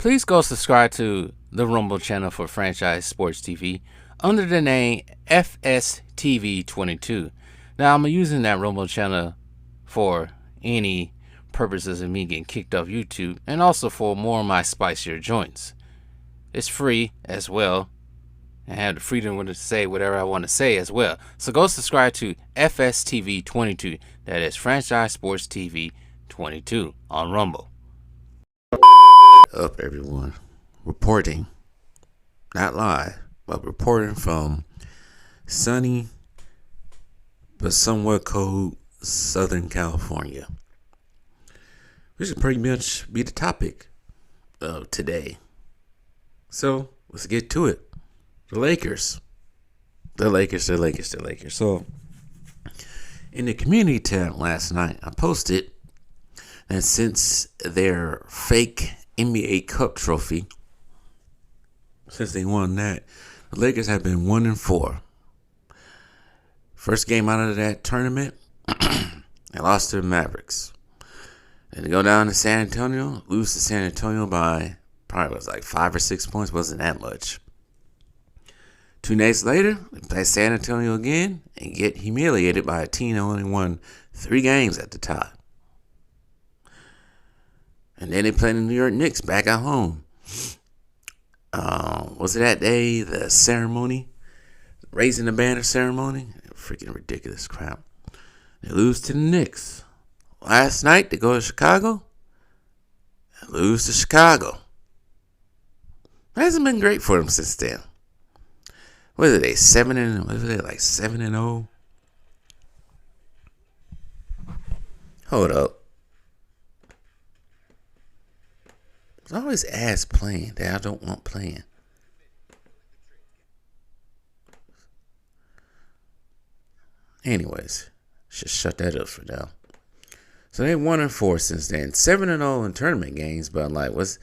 Please go subscribe to the Rumble channel for Franchise Sports TV under the name FSTV22. Now, I'm using that Rumble channel for any purposes of me getting kicked off YouTube and also for more of my spicier joints. It's free as well. I have the freedom to say whatever I want to say as well. So go subscribe to FSTV22. That is Franchise Sports TV 22 on Rumble. Up, everyone. Reporting, not live, but reporting from sunny but somewhat cold Southern California, which should pretty much be the topic of today. So let's get to it. The Lakers. So in the community tab last night, I posted that since their fake NBA Cup trophy, since they won that, the Lakers have been 1-4. First game out of that tournament, they lost to the Mavericks. And to go down to San Antonio, lose to San Antonio by probably was like 5 or 6 points, wasn't that much. 2 days later, they play San Antonio again and get humiliated by a team that only won 3 games at the time. And then they played the New York Knicks back at home. Was it that day, the ceremony? Raising the banner ceremony? Freaking ridiculous crap. They lose to the Knicks. Last night, they go to Chicago and lose to Chicago. It hasn't been great for them since then. What are they, 7-0? Hold up. There's always ass playing that I don't want playing. Anyways, should shut that up for now. So they 1-4 since then. 7-0 in tournament games, but like, last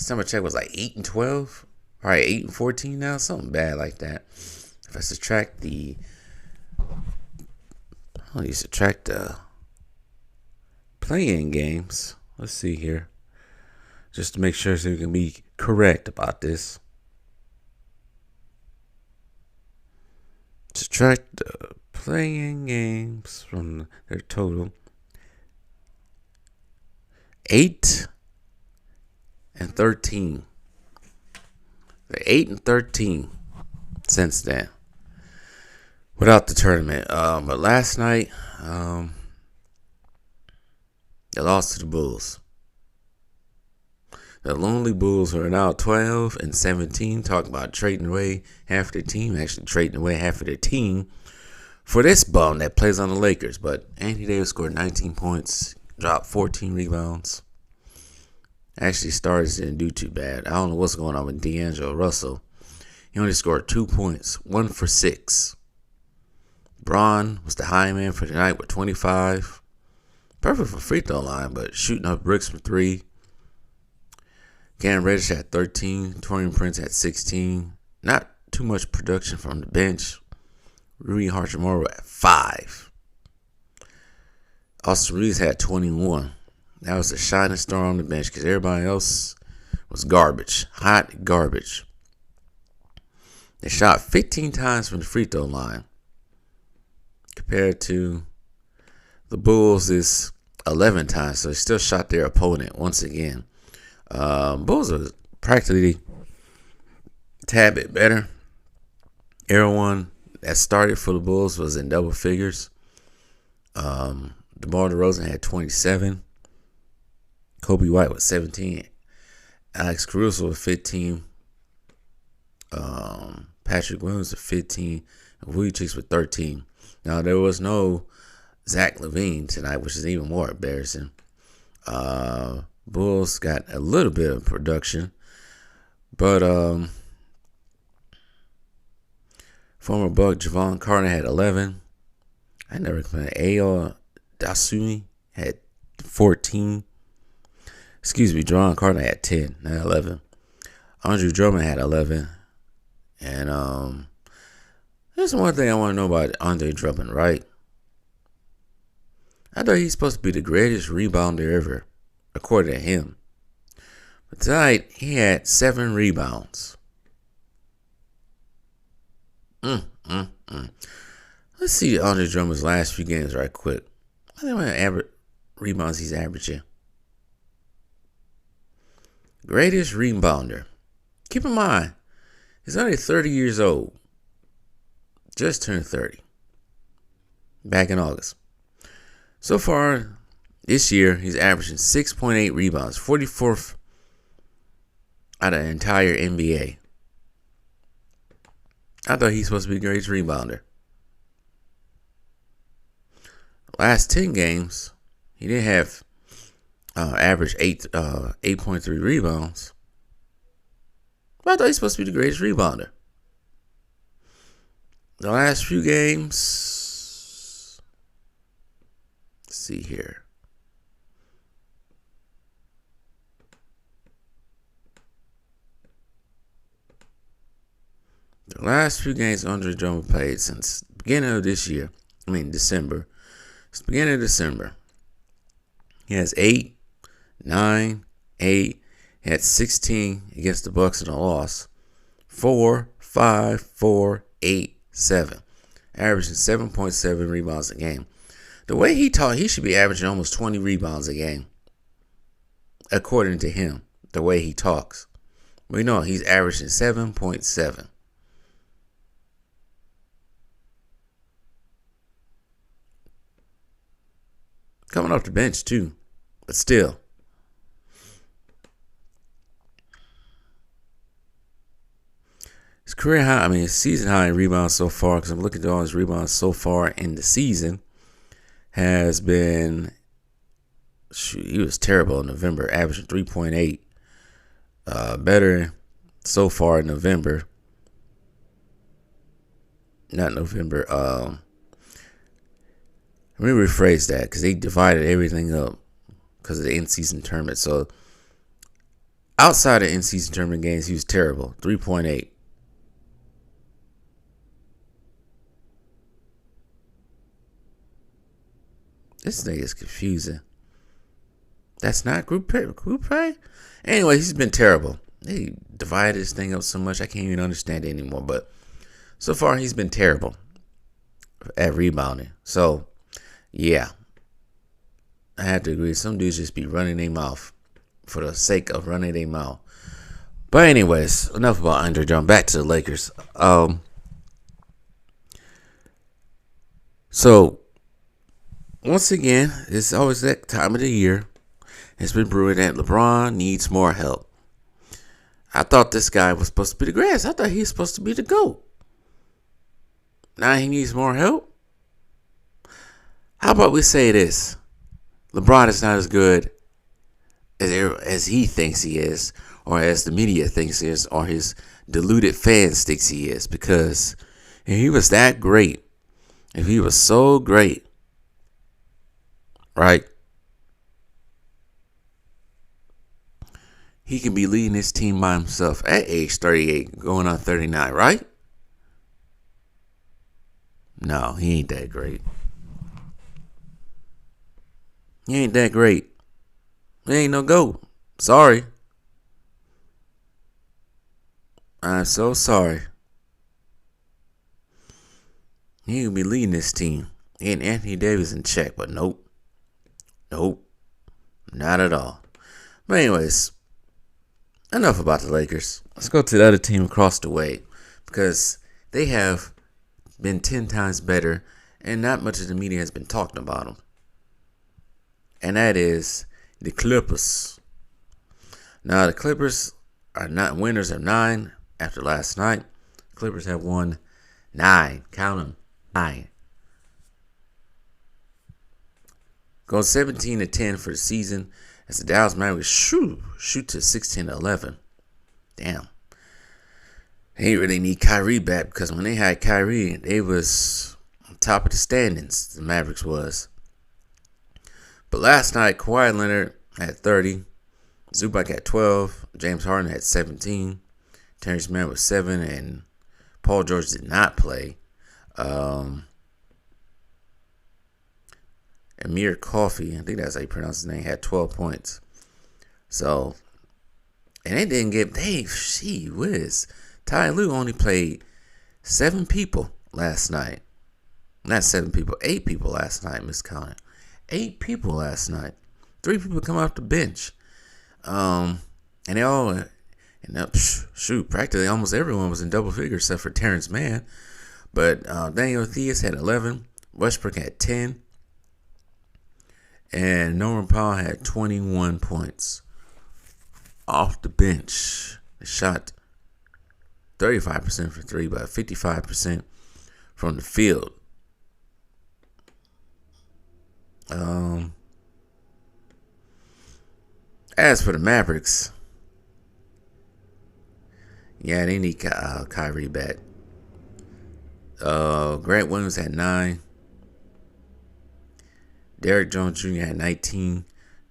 time I checked was like 8-12. All right, 8-14 now, something bad like that. If I subtract the play-in games, let's see here, just to make sure so we can be correct about this. Subtract the play-in games from their total. 8-13. They're 8-13 since then, without the tournament. But last night, they lost to the Bulls. The lonely Bulls are now 12-17. Talk about trading away half their team. Actually, trading away half of their team for this bum that plays on the Lakers. But Anthony Davis scored 19 points, dropped 14 rebounds. Actually, Stars didn't do too bad. I don't know what's going on with D'Angelo Russell. He only scored 2 points, 1 for 6. Braun was the high man for the night with 25. Perfect for free throw line, but shooting up bricks from 3. Cam Reddish had 13. Taurean Prince had 16. Not too much production from the bench. Rui Hachimura at 5. Austin Reeves had 21. That was the shining star on the bench because everybody else was garbage. Hot garbage. They shot 15 times from the free throw line compared to the Bulls is 11 times. So they still shot their opponent once again. Bulls are practically a tad bit better. Everyone that started for the Bulls was in double figures. DeMar DeRozan had 27. Kobe White with 17. Alex Caruso with 15. Patrick Williams with 15. And Vujicic with 13. Now, there was no Zach LaVine tonight, which is even more embarrassing. Bulls got a little bit of production. But former Buck Javon Carter had 11. I never played. Ayo Dasumi had 14. Javon Carter had 10, not 11. Andre Drummond had 11. And there's one thing I want to know about Andre Drummond, right? I thought he's supposed to be the greatest rebounder ever, according to him. Tonight, he had 7 rebounds. Let's see Andre Drummond's last few games right quick. I think what average rebounds he's averaging. Greatest rebounder. Keep in mind, he's only 30 years old. Just turned 30. Back in August. So far, this year, he's averaging 6.8 rebounds. 44th out of the entire NBA. I thought he's supposed to be the greatest rebounder. Last 10 games, he didn't have average 8.3 rebounds. But I thought he's supposed to be the greatest rebounder. The last few games, let's see here. The last few games Andre Drummond played since the beginning of this year, December. It's the beginning of December. He has 8, 9, 8. He had 16 against the Bucks in a loss. 4, 5, 4, 8, 7. Averaging 7.7 rebounds a game. The way he taught, he should be averaging almost 20 rebounds a game. According to him, the way he talks. We know he's averaging 7.7. Coming off the bench, too. But still. His career high, his season high in rebounds so far, because I'm looking at all his rebounds so far in the season, has been, he was terrible in November, averaging 3.8. Better so far in November. Not November, let me rephrase that, because they divided everything up because of the in-season tournament. So, outside of in-season tournament games, he was terrible. 3.8. This thing is confusing. That's not group play? Anyway, he's been terrible. They divided this thing up so much I can't even understand it anymore. But so far, he's been terrible at rebounding. So, yeah, I have to agree. Some dudes just be running their mouth for the sake of running their mouth. But anyways, enough about Andre Drummond. Back to the Lakers. So, once again, it's always that time of the year. It's been brewing that LeBron needs more help. I thought this guy was supposed to be the greatest. I thought he was supposed to be the GOAT. Now he needs more help. How about we say this? LeBron is not as good as he thinks he is, or as the media thinks he is, or his deluded fans thinks he is. Because if he was that great, if he was so great, right, he can be leading his team by himself at age 38, going on 39, right? No, he ain't that great. He ain't that great. He ain't no GOAT. Sorry. I'm so sorry. He could be leading this team. And Anthony Davis in check, but nope. Nope. Not at all. But anyways, enough about the Lakers. Let's go to the other team across the way. Because they have been 10 times better, and not much of the media has been talking about them. And that is the Clippers. Now, the Clippers are not winners of 9 after last night. Clippers have won 9. Count them. 9. Going 17-10 for the season as the Dallas Mavericks shoot to 16-11. Damn. They really need Kyrie back, because when they had Kyrie, they was on top of the standings. The Mavericks was. But last night, Kawhi Leonard had 30. Zubac had 12. James Harden had 17. Terrence Mann was 7. And Paul George did not play. Amir Coffey, I think that's how you pronounce his name, had 12 points. So, And they didn't get, gee whiz. Ty Lue only played 7 people last night. Not 7 people, 8 people last night, miscounted. 8 people last night. 3 people come off the bench. And they all, practically almost everyone was in double figures except for Terrence Mann. But Daniel Theus had 11. Westbrook had 10. And Norman Powell had 21 points. Off the bench. They shot 35% for 3, but 55% from the field. As for the Mavericks, yeah, they need Kyrie back. Grant Williams had 9. Derrick Jones Jr. had 19.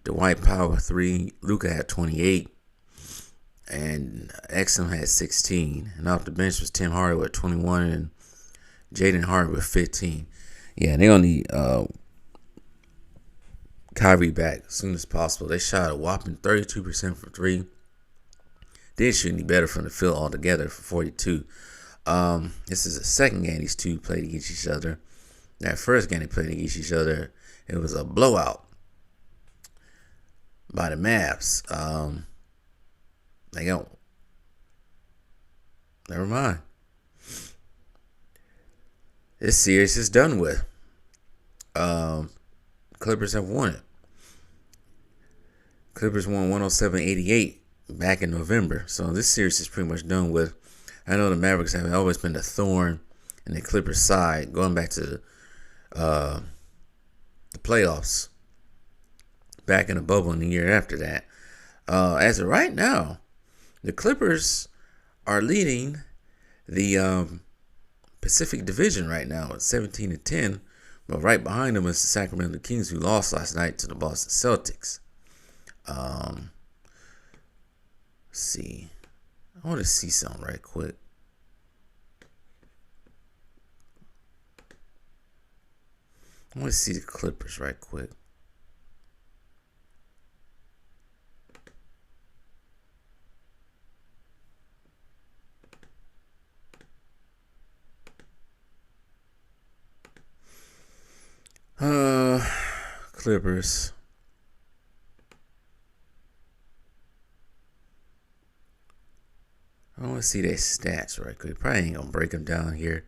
Dwight Powell 3. Luka had 28. And Exum had 16. And off the bench was Tim Hardaway with 21 and Jaden Harden with 15. Yeah, they gonna need Kyrie back as soon as possible. They shot a whopping 32% from 3. Didn't shoot any better from the field altogether for 42. This is the second game these two played against each other. That first game they played against each other, it was a blowout by the Mavs. They go. Never mind. This series is done with. Clippers have won it. Clippers won 107-88 back in November. So this series is pretty much done with. I know the Mavericks have always been the thorn in the Clippers' side, going back to the playoffs back in the bubble in the year after that. As of right now, the Clippers are leading the Pacific Division right now at 17-10. But right behind them is the Sacramento Kings, who lost last night to the Boston Celtics. Let's see. I want to see something right quick. I want to see the Clippers right quick. Clippers. I want to see their stats right quick. Probably ain't going to break them down here.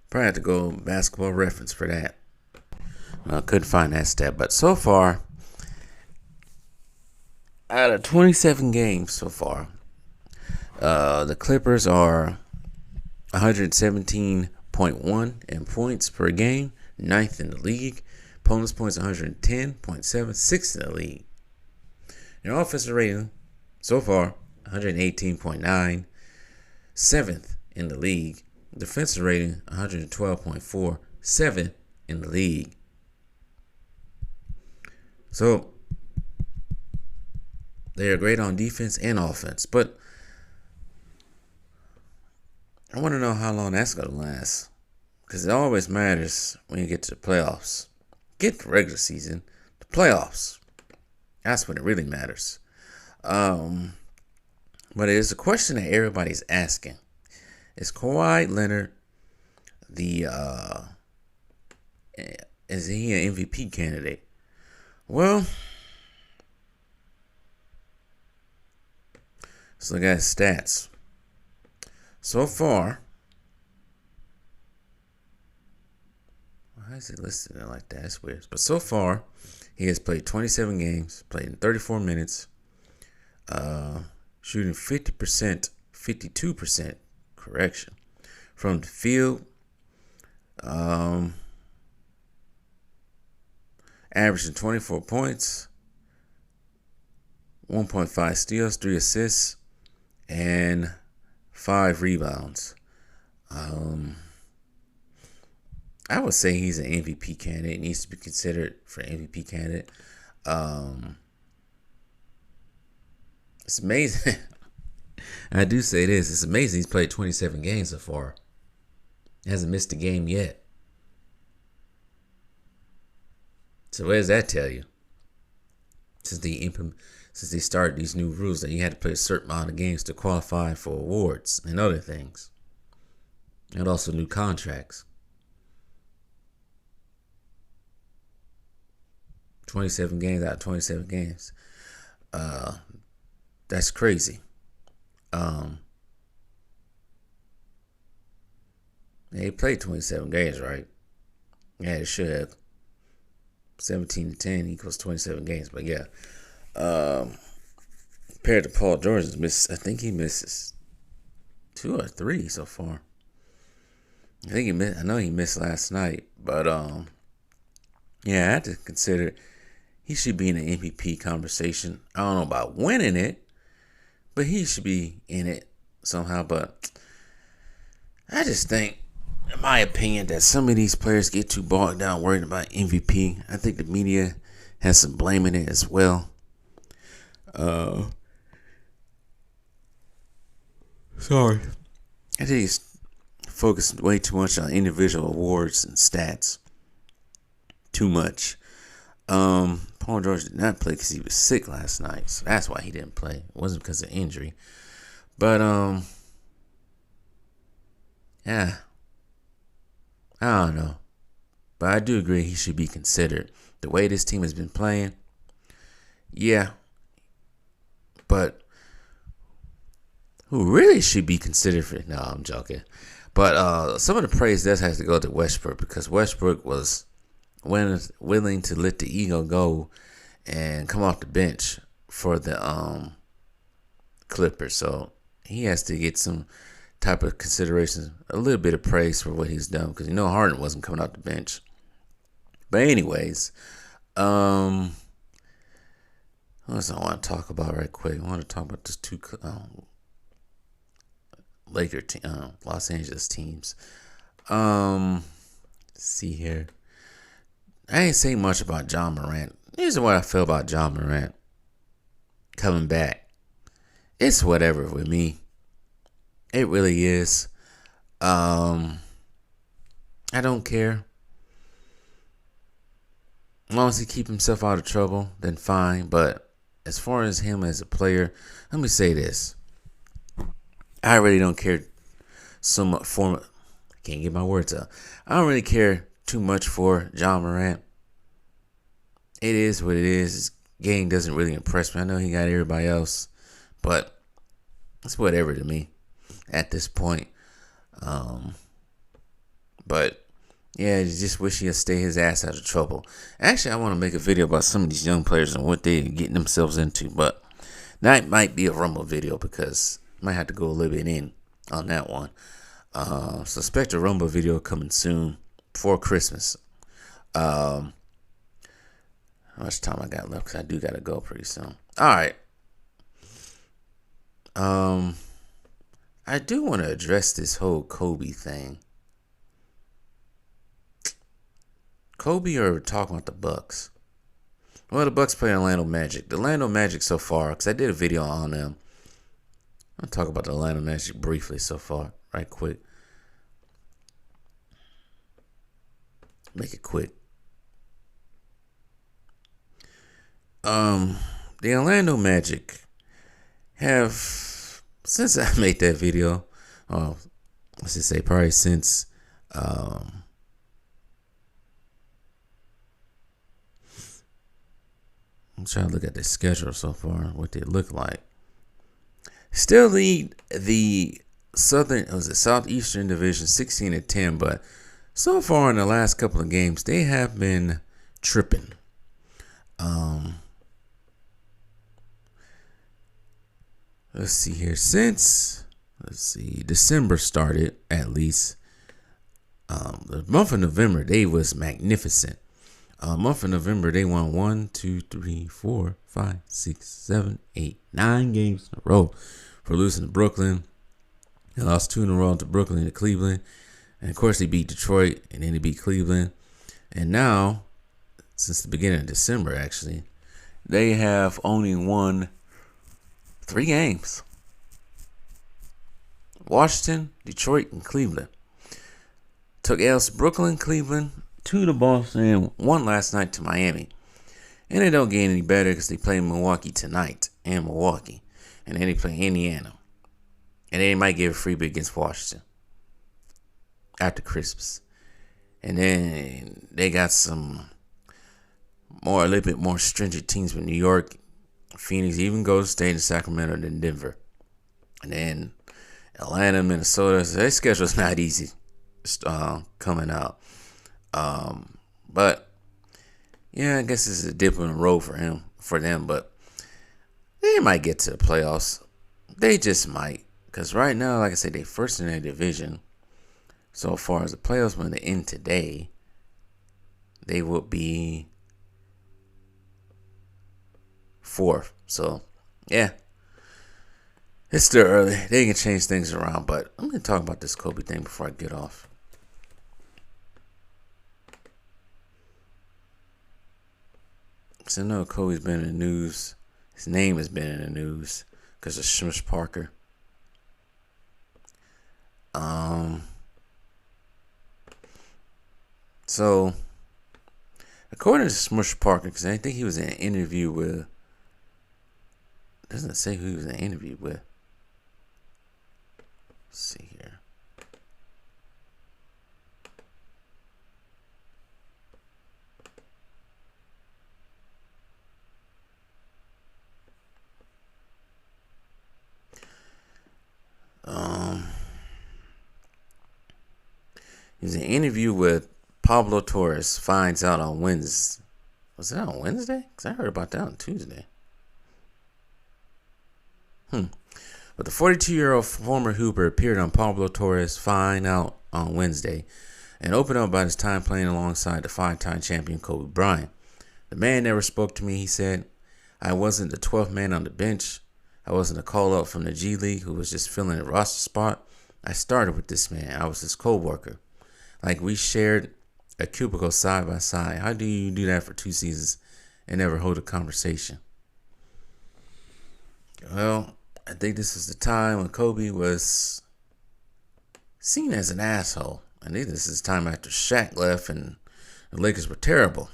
Probably have to go Basketball Reference for that. I couldn't find that stat. But so far, out of 27 games so far, the Clippers are 117.1 in points per game, 9th in the league. Opponents' points 110.7, 6th in the league. Their offensive rating so far 118.9, 7th in the league. Defensive rating 112.4, 7th in the league. So they are great on defense and offense, but I want to know how long that's going to last, because it always matters when you get to the playoffs. Get the regular season, the playoffs. That's when it really matters. But it is a question that everybody's asking. Is Kawhi Leonard is he an MVP candidate? Well, let's look at his stats. So far, why is it listed like that? It's weird. But so far, he has played 27 games, played in 34 minutes, shooting 50%, 52%, correction, from the field, averaging 24 points, 1.5 steals, 3 assists, and 5 rebounds. I would say he's an MVP candidate. Needs to be considered for MVP candidate. It's amazing. I do say this. It's amazing he's played 27 games so far. He hasn't missed a game yet. So what does that tell you? Since since they started these new rules that you had to play a certain amount of games to qualify for awards and other things. And also new contracts. 27 games out of 27 games. That's crazy. They played 27 games, right? Yeah, it should have. 17 to 10 equals 27 games. But yeah. Compared to Paul George, I think he misses 2 or 3 so far. I know he missed last night. But yeah, I had to consider he should be in the MVP conversation. I don't know about winning it, but he should be in it somehow. But I just think, in my opinion, that some of these players get too bogged down worrying about MVP. I think the media has some blame in it as well. Sorry. I think it's focused way too much on individual awards and stats. Too much. Paul George did not play because he was sick last night, so that's why he didn't play. It wasn't because of injury. But yeah, I don't know. But I do agree he should be considered. The way this team has been playing, yeah. But who really should be considered for it? No, I'm joking. But some of the praise does have to go to Westbrook, because Westbrook was willing to let the ego go and come off the bench for the Clippers. So he has to get some type of consideration, a little bit of praise for what he's done, because Harden wasn't coming off the bench. But anyways, what else I want to talk about right quick? I want to talk about this two Los Angeles teams. See here. I ain't saying much about John Morant. Here's what I feel about John Morant coming back. It's whatever with me. It really is. I don't care. As long as he keep himself out of trouble, then fine. But as far as him as a player, let me say this. I really don't care so much for. I can't get my words out. I don't really care too much for John Morant. It is what it is. His game doesn't really impress me. I know he got everybody else, but it's whatever to me at this point. But yeah, I just wish he'd stay his ass out of trouble. Actually, I want to make a video about some of these young players and what they're getting themselves into, but that might be a Rumble video, because I might have to go a little bit in on that one. Suspect a Rumble video coming soon before Christmas. How much time I got left? Because I do got to go pretty soon. All right. I do want to address this whole Kobe thing. Kobe or talking about the Bucks? Well, the Bucks play Orlando Magic. The Orlando Magic so far, because I did a video on them. I'll talk about the Orlando Magic briefly so far, right quick. Make it quick. The Orlando Magic have, since I made that video, let's just say probably since I'm trying to look at the schedule so far, what they look like. Still lead the Southeastern Division 16-10, but so far in the last couple of games, they have been tripping. Let's see here. Since December started, at least, the month of November, they was magnificent. Month of November, they won 1, 2, 3, 4, 5, 6, 7, 8, 9 games in a row for losing to Brooklyn. They lost 2 in a row to Brooklyn and to Cleveland. And of course, they beat Detroit, and then they beat Cleveland. And now, since the beginning of December, actually, they have only won 3 games. Washington, Detroit, and Cleveland. Took L's to Brooklyn, Cleveland, 2 to Boston, and 1 last night to Miami. And it don't get any better because they play Milwaukee tonight and Milwaukee. And then they play Indiana. And they might give a freebie against Washington after Christmas. And then they got a little bit more stringent teams with New York, Phoenix, even Golden State, and Sacramento, and Denver. And then Atlanta, Minnesota. So their schedule's not easy coming out. But yeah, I guess it's a dip in the road for them. But they might get to the playoffs. They just might. Because right now, like I said, they first in their division. So far as the playoffs, when they end today, they will be fourth. So, yeah. It's still early. They can change things around. But I'm going to talk about this Kobe thing before I get off. So I know Kobe's been in the news. His name has been in the news because of Smush Parker. So, according to Smush Parker, because I think he was in an interview with, doesn't say who he was in an interview with. Let's see here. He was in an interview with Pablo Torres. Finds out on Wednesday. Was it on Wednesday? Because I heard about that on Tuesday. But the 42-year-old former Hooper appeared on Pablo Torres' Find Out on Wednesday and opened up about his time playing alongside the five-time champion Kobe Bryant. The man never spoke to me, he said. I wasn't the 12th man on the bench. I wasn't a call-up from the G League who was just filling a roster spot. I started with this man. I was his co-worker. Like, we shared a cubicle side by side. How do you do that for 2 seasons and never hold a conversation? Well, I think this is the time when Kobe was seen as an asshole. I think this is the time after Shaq left and the Lakers were terrible.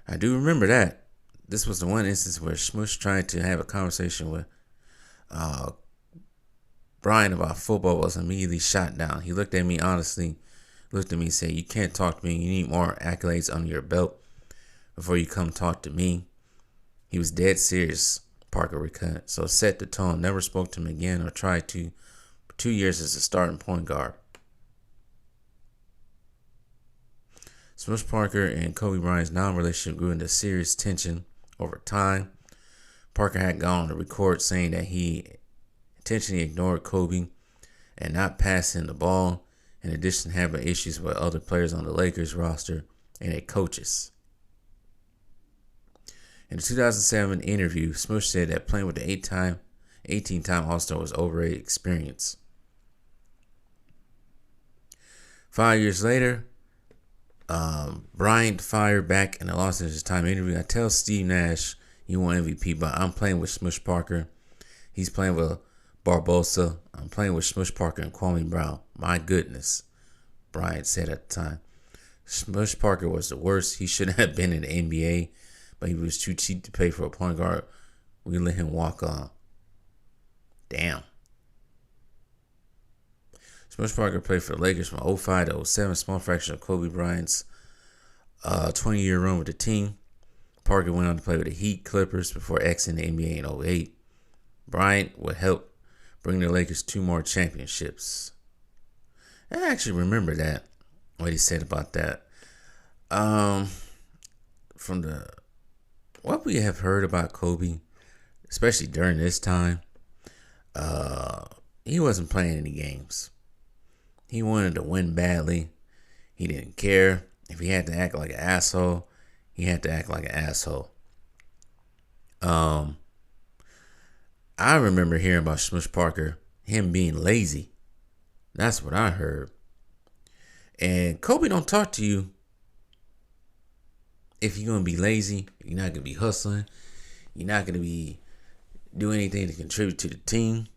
I do remember that. This was the one instance where Smush tried to have a conversation with Bryant about football was immediately shot down. He looked at me honestly, and said, you can't talk to me. You need more accolades under your belt before you come talk to me. He was dead serious, Parker recorded. So set the tone. Never spoke to him again or tried to for 2 years as a starting point guard. Smush Parker and Kobe Bryant's non-relationship grew into serious tension over time. Parker had gone on to record saying that he intentionally ignored Kobe and not passing the ball, in addition to having issues with other players on the Lakers roster and their coaches. In the 2007 interview, Smush said that playing with the 18-time All-Star was overrated experience. 5 years later, Bryant fired back in the Los Angeles Times interview. I tell Steve Nash he won MVP, but I'm playing with Smush Parker. He's playing with Barbosa. I'm playing with Smush Parker and Kwame Brown. My goodness, Bryant said at the time. Smush Parker was the worst. He shouldn't have been in the NBA, but he was too cheap to pay for a point guard. We let him walk on. Damn. Smush Parker played for the Lakers from 2005 to 2007, small fraction of Kobe Bryant's 20-year run with the team. Parker went on to play with the Heat, Clippers before exiting the NBA in 2008. Bryant would help bring the Lakers 2 more championships. I actually remember that, what he said about that. From what we have heard about Kobe, especially during this time, he wasn't playing any games. He wanted to win badly. He didn't care. If he had to act like an asshole, he had to act like an asshole. I remember hearing about Smush Parker, him being lazy. That's what I heard. And Kobe don't talk to you if you're going to be lazy. You're not going to be hustling. You're not going to be doing anything to contribute to the team.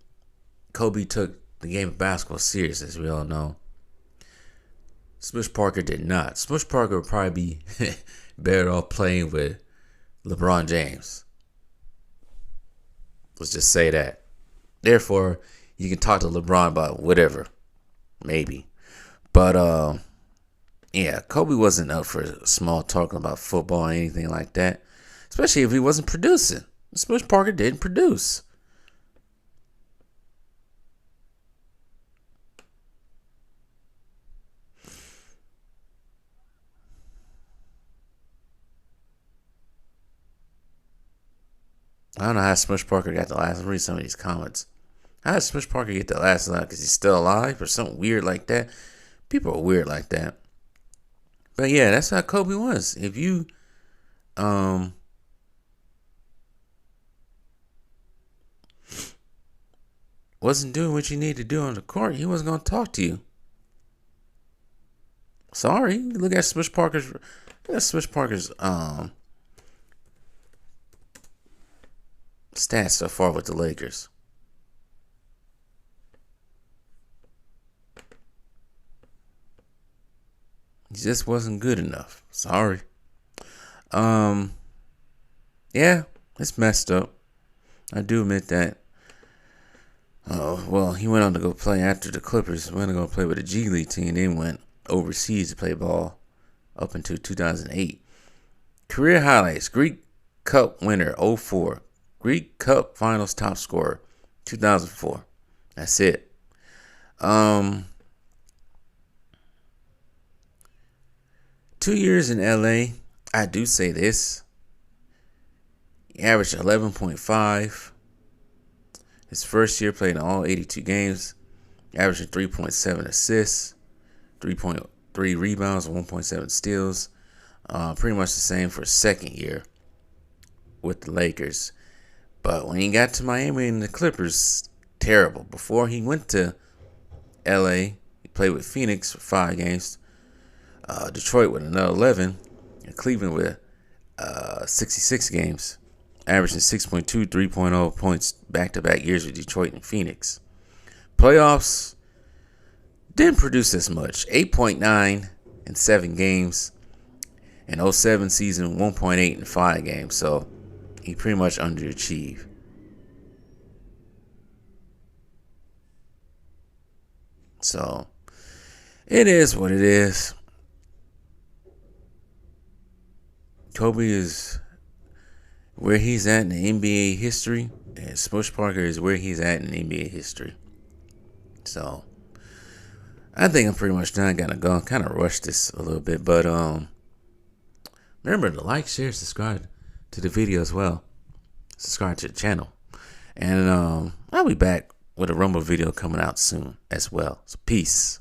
Kobe took the game of basketball serious, as we all know. Smush Parker did not. Smush Parker would probably be better off playing with LeBron James. Let's just say that. Therefore, you can talk to LeBron about whatever, maybe. But yeah, Kobe wasn't up for small talking about football or anything like that, especially if he wasn't producing. Smush Parker didn't produce. I don't know how Smush Parker got the last. Read some of these comments. How did Smush Parker get the last line? Because he's still alive or something weird like that? People are weird like that. But yeah, that's how Kobe was. If you wasn't doing what you need to do on the court, he wasn't gonna talk to you. Sorry. Look at Smush Parker's stats so far with the Lakers. He just wasn't good enough. Sorry. Yeah, it's messed up. I do admit that. Oh, well, he went on to go play after the Clippers. Went to go play with a G League team. Then went overseas to play ball up until 2008. Career highlights: Greek Cup winner 04. Greek Cup Finals top scorer 2004. That's it. 2 years in LA. I do say this. He averaged 11.5. His first year played in all 82 games. Averaging 3.7 assists, 3.3 rebounds, 1.7 steals. Pretty much the same for his second year with the Lakers. But when he got to Miami and the Clippers, terrible. Before he went to LA, he played with Phoenix for 5 games. Detroit with another 11. And Cleveland with 66 games. Averaging 6.2, 3.0 points back-to-back years with Detroit and Phoenix. Playoffs didn't produce as much. 8.9 in 7 games. And 07 season, 1.8 in 5 games. So he pretty much underachieved. So it is what it is. Kobe is where he's at in the NBA history, and Smush Parker is where he's at in NBA history. So I think I'm pretty much done. Gotta go. Kind of rushed this a little bit, but remember to like, share, subscribe to the video as well. Subscribe to the channel, and I'll be back with a Rumble video coming out soon as well. So peace.